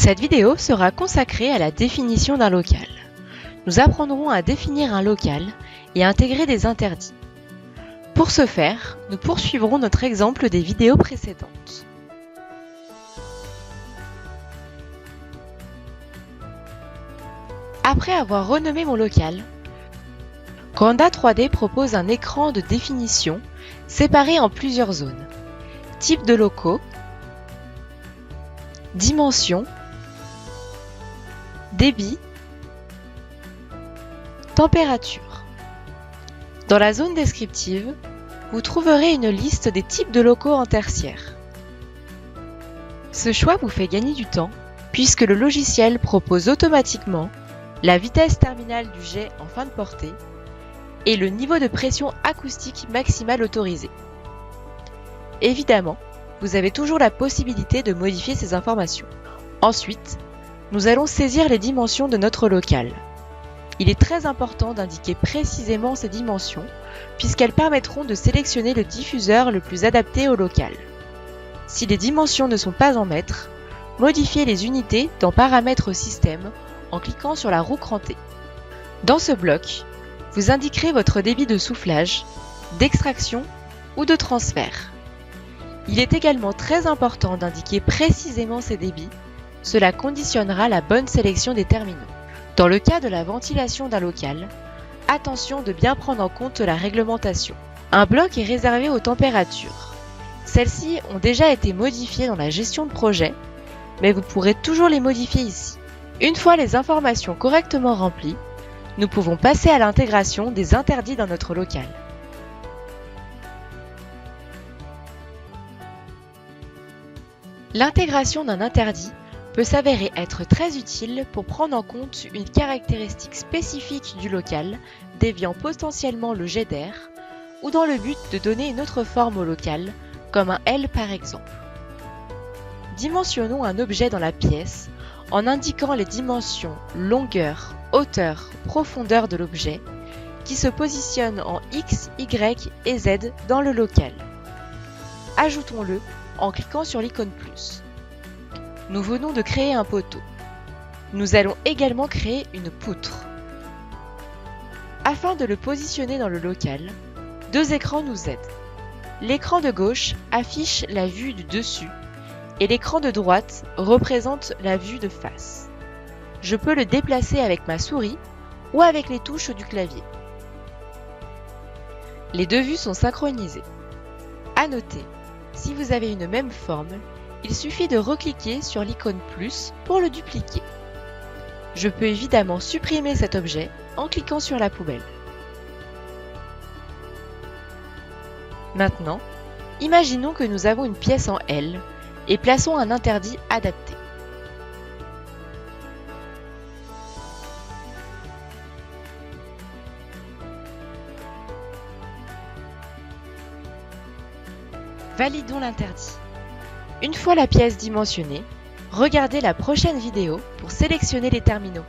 Cette vidéo sera consacrée à la définition d'un local. Nous apprendrons à définir un local et à intégrer des interdits. Pour ce faire, nous poursuivrons notre exemple des vidéos précédentes. Après avoir renommé mon local, Conda 3D propose un écran de définition séparé en plusieurs zones. Type de locaux, dimensions, débit, température. Dans la zone descriptive, vous trouverez une liste des types de locaux en tertiaire. Ce choix vous fait gagner du temps puisque le logiciel propose automatiquement la vitesse terminale du jet en fin de portée et le niveau de pression acoustique maximale autorisé. Évidemment, vous avez toujours la possibilité de modifier ces informations. Ensuite, nous allons saisir les dimensions de notre local. Il est très important d'indiquer précisément ces dimensions puisqu'elles permettront de sélectionner le diffuseur le plus adapté au local. Si les dimensions ne sont pas en mètres, modifiez les unités dans Paramètres système en cliquant sur la roue crantée. Dans ce bloc, vous indiquerez votre débit de soufflage, d'extraction ou de transfert. Il est également très important d'indiquer précisément ces débits, cela conditionnera la bonne sélection des terminaux. Dans le cas de la ventilation d'un local, attention de bien prendre en compte la réglementation. Un bloc est réservé aux températures. Celles-ci ont déjà été modifiées dans la gestion de projet, mais vous pourrez toujours les modifier ici. Une fois les informations correctement remplies, nous pouvons passer à l'intégration des interdits dans notre local. L'intégration d'un interdit peut s'avérer être très utile pour prendre en compte une caractéristique spécifique du local, déviant potentiellement le jet d'air, ou dans le but de donner une autre forme au local, comme un L par exemple. Dimensionnons un objet dans la pièce en indiquant les dimensions longueur, hauteur, profondeur de l'objet, qui se positionne en X, Y et Z dans le local. Ajoutons-le en cliquant sur l'icône plus. Nous venons de créer un poteau. Nous allons également créer une poutre. Afin de le positionner dans le local, deux écrans nous aident. L'écran de gauche affiche la vue du dessus et l'écran de droite représente la vue de face. Je peux le déplacer avec ma souris ou avec les touches du clavier. Les deux vues sont synchronisées. À noter, si vous avez une même forme, il suffit de recliquer sur l'icône plus pour le dupliquer. Je peux évidemment supprimer cet objet en cliquant sur la poubelle. Maintenant, imaginons que nous avons une pièce en L et plaçons un interdit adapté. Validons l'interdit. Une fois la pièce dimensionnée, regardez la prochaine vidéo pour sélectionner les terminaux.